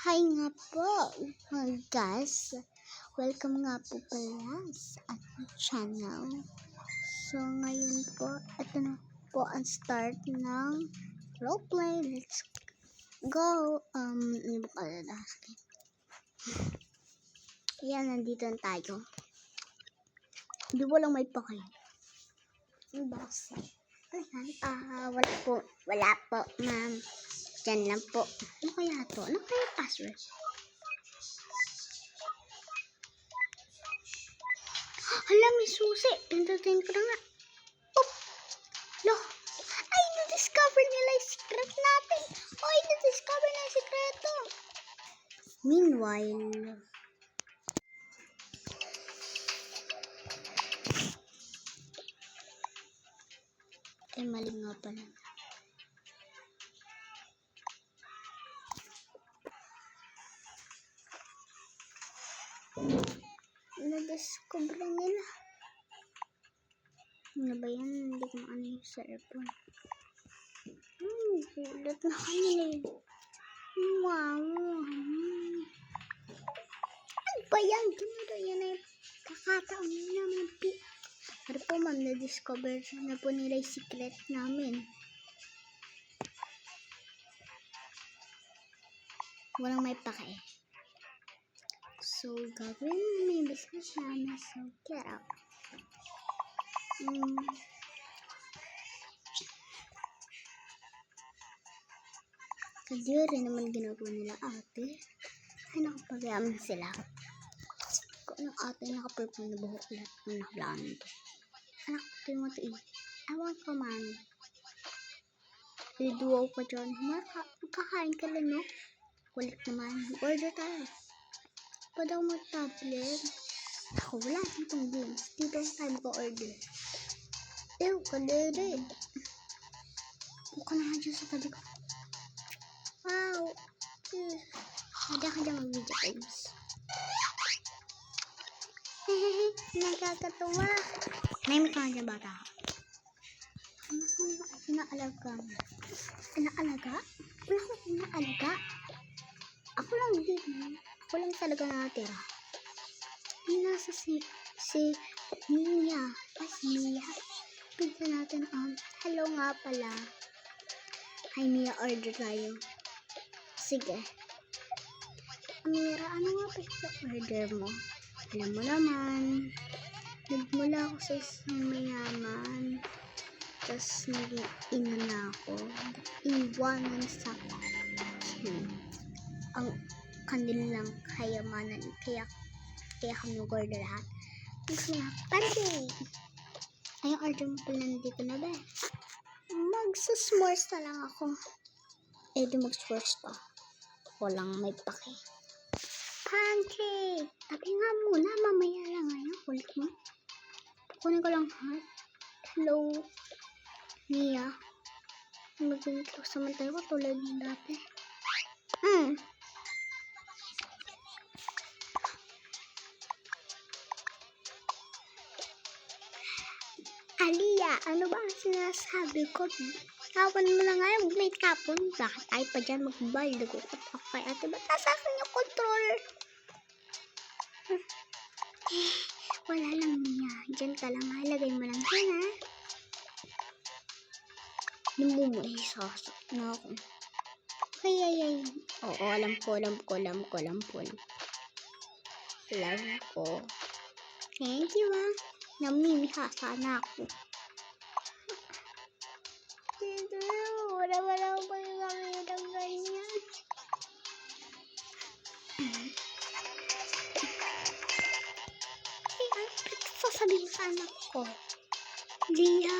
Hi nga po, guys. Welcome nga po pala sa ating channel. So, ngayon po, ito na po ang start ng roleplay. Let's go. Ano ba pala? Yan, nandito na tayo. Hindi mo lang may pakay. Ang box. Wala po, ma'am. Diyan lang po. Ano kaya to? Ano kaya password? Hala, may susi. Pindutin ko na nga. Oop! Lo! Ay, na-discover nila yung secret natin. Ay, na-discover na yung sekreto. Meanwhile, ay, mali nga pala. Na-discover nila. Ano ba yan? Hindi ko maano yung cellphone. Gulat na kami. Wow. Ano ba yan? Ganun yan ay kakataon namin. Pero po ma'am, na-discover na po nila yung secret namin. Walang may pake. So, gagawin na yung business namin. So, get out. Kadyo rin naman ginagawa nila ate. Ay, nakapagayaman sila. Kung anong ate, nakapurple na buhok lahat ng nakalaan ito. Anak, ito yung ito eh. Ewan ko man. Liduaw ka dyan. Makakain ka lang, no? Kulit naman. Order tayo. Pa daw mag-tablet. Ako, wala ditong games. Dito tayo mag-order. Ew, kalere. Buka na nga dyan sa tabi ko. Wow. Kada ka dyan mag-video games. Hehehe, nagkakatawa. Nahimik ka nga dyan, bata. Inaalaga mo. Inaalaga? Wala akong inaalaga. Ako lang din. Ako lang talaga natira. Nasa si Mia. Si Mia. Pagka natin hello nga pala. Hi Mia, order tayo. Sige. Mira, ano nga pa sa order mo? Alam mo naman. Nagmula ako sa isang mayaman. Tapos naging ina na ako. Iwanan sa ang kanilang kayamanan. Kaya kami nag-order lahat. Gusto nga, pancake! Ay, yung order mo pala nandito na ba? Magsa-s'mores na lang ako. Eh, di mag-s'mores pa. Walang may pake. Pancake! Tabi nga muna, mamaya lang ngayon. Kulit mo. Kunin ko lang heart. Hello, Mia. Maging close naman tayo tulad ng dati. Alia, ano ba ang sinasabi ko? Kapan mo na nga yung may kapon. Bakit tayo pa dyan mag-ball? Nagukat ako kay ate. Ba't nasa akin yung controller? Wala lang, Mia. Diyan ka lang. Halagay mo lang dyan, ha? Namumuhisasok na ako. Ay. Oo, alam ko. Love ko. Thank you, ha? Namimihasa na ako. Wala ko yung kami ng ganyan. Sasabihin sa anak ko. Lia.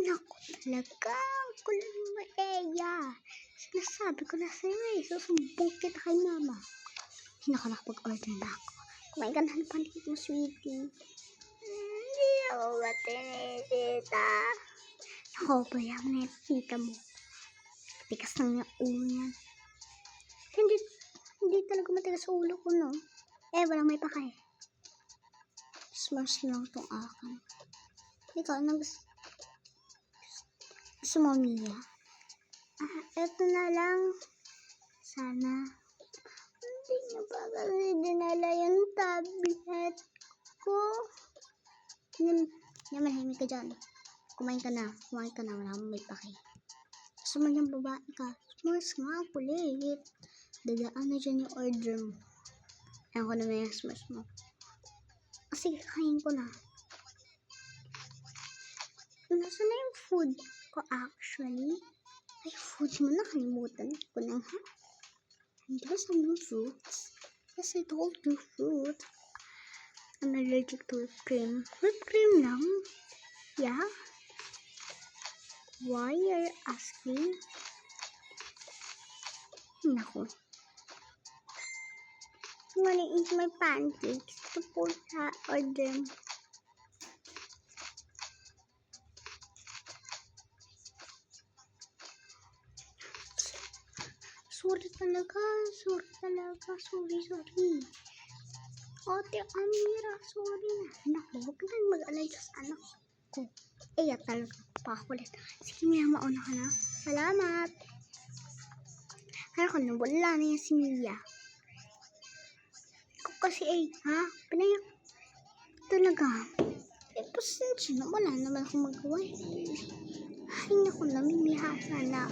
Naku talaga. Kulang mo, Eya. Sinasabi ko na sa'yo eh. Susumbong kita kay mama. Hindi ako nakapag-order na ako. Kumain ka na ng pancake mo, sweetie. Hindi ako matinisita. Ako pa yung nakita mo. Tikas lang yung ulo niyan. Hindi talaga matigas sa ulo ko, no? Walang may pakay. S'mores lang itong akin. Ikaw, Gusto mo, Mia? Eto na lang. Sana. Hindi niya ba kasi dinala yung tablet ko? Manahimik ka dyan. Kumain ka na. Wala akong may pake. Gusto mo niyang babae ka? Mas nga, kulit. Dadaan na dyan yung order mo. Ayan ko na may smash mo. Sige, kain ko na. Nasaan na yung food ko actually? Ay, food mo, nakalimutan ko na ha? Hindi sa mga fruits. Yes, I told you fruit. I'm allergic to whipped cream. Whipped cream lang? Yeah? Why are you asking? Naku. I'm gonna eat my pancakes to put that order. Sorry talaga. Sorry. Ate Amira, sorry na. Naku, huwag ka nang mag-alala sa anak ko. Talaga. Pakulit. Sige, Mia, mauna ka na. Salamat. Kaya ko na, wala na yan si Mia. Ako kasi pinayak talaga. Pasensya na, wala naman akong magawa. Ay, naku, namimihasa na.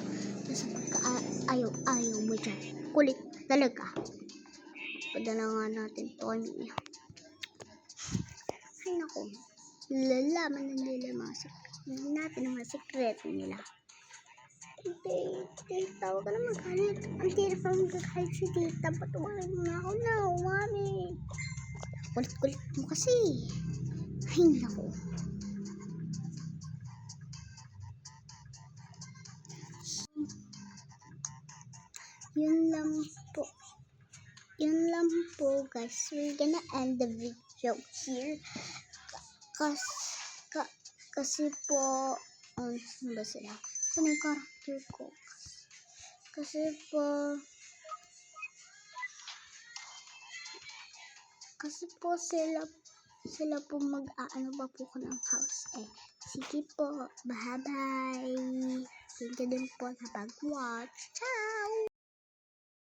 Nasa pagka-ayaw mo dyan. Kulit talaga. Padala nga natin ito kay Mia. Ay, naku. Lalaman ng nila mga sekreto. Hindi natin ang mga sekreto nila. Tawag ka na magalit. Ang tira pa magkakalit si tita. Patuwagin mo na ako na, mami. Kulit-kulit mo kasi. Ay, naku. Yun lang po guys. We're gonna end the video here. Kasi po, ano ba sila? Saan yung character ko? Kasi po sila po mag-aano pa po ko ng house. Sige po, bye-bye. Thank you din po sa pag-watch. Ciao!